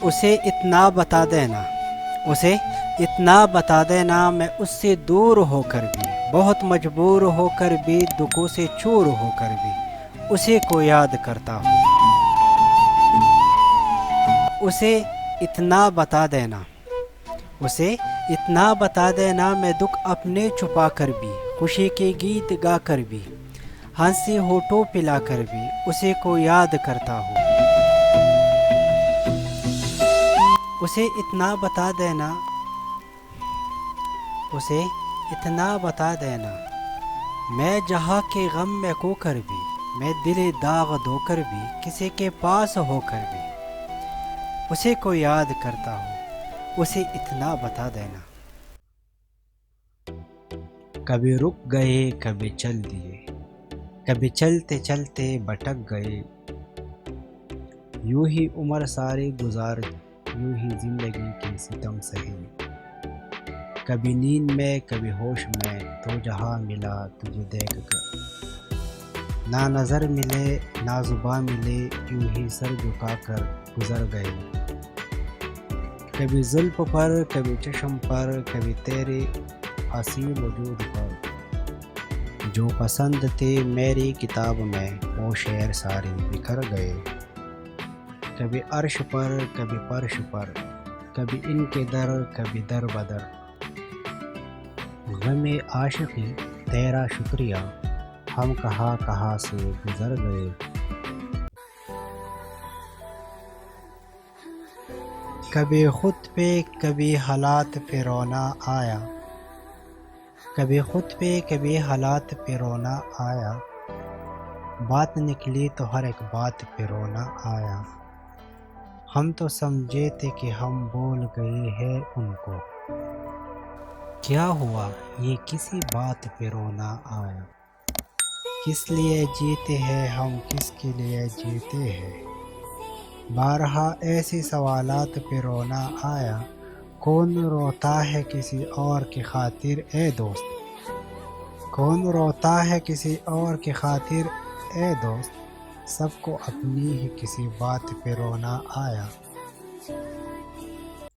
اسے اتنا بتا دینا، اسے اتنا بتا دینا، میں اس سے دور ہو کر بھی، بہت مجبور ہو کر بھی، دکھوں سے چور ہو کر بھی اسی کو یاد کرتا ہوں۔ اسے اتنا بتا دینا، اسے اتنا بتا دینا، میں دکھ اپنے چھپا کر بھی، خوشی کے گیت گا کر بھی، ہنسی ہونٹوں پلا کر بھی اسی کو یاد کرتا ہوں۔ اسے اتنا بتا دینا، اسے اتنا بتا دینا، میں جہاں کے غم میں کھو کر بھی، میں دل داغ دھو کر بھی، کسی کے پاس ہو کر بھی اسی کو یاد کرتا ہوں۔ اسے اتنا بتا دینا۔ کبھی رک گئے کبھی چل دیے، کبھی چلتے چلتے بھٹک گئے، یوں ہی عمر ساری گزار دی، یوں ہی زندگی کی ستم سہی، کبھی نیند میں کبھی ہوش میں، تو جہاں ملا تجھے دیکھ کر، نہ نظر ملے نہ زباں ملے، یوں ہی سر جھکا کر گزر گئے، کبھی زلف پر کبھی چشم پر، کبھی تیرے حسین وجود پر، جو پسند تھے میری کتاب میں وہ شعر سارے بکھر گئے، کبھی عرش پر کبھی فرش پر، کبھی ان کے در کبھی در بدر، غم عاشقی تیرا شکریہ، ہم کہاں کہاں سے گزر گئے۔ کبھی خود پہ کبھی حالات پہ رونا آیا، کبھی خود پہ کبھی حالات پہ رونا آیا، بات نکلی تو ہر ایک بات پہ رونا آیا، ہم تو سمجھے تھے کہ ہم بھول گئے ہیں ان کو، کیا ہوا یہ کسی بات پہ رونا آیا، کس لیے جیتے ہیں ہم کس کے لیے جیتے ہیں، بارہا ایسے سوالات پہ رونا آیا، کون روتا ہے کسی اور کی خاطر اے دوست، کون روتا ہے کسی اور کی خاطر اے دوست، سب کو اپنی ہی کسی بات پہ رونا آیا۔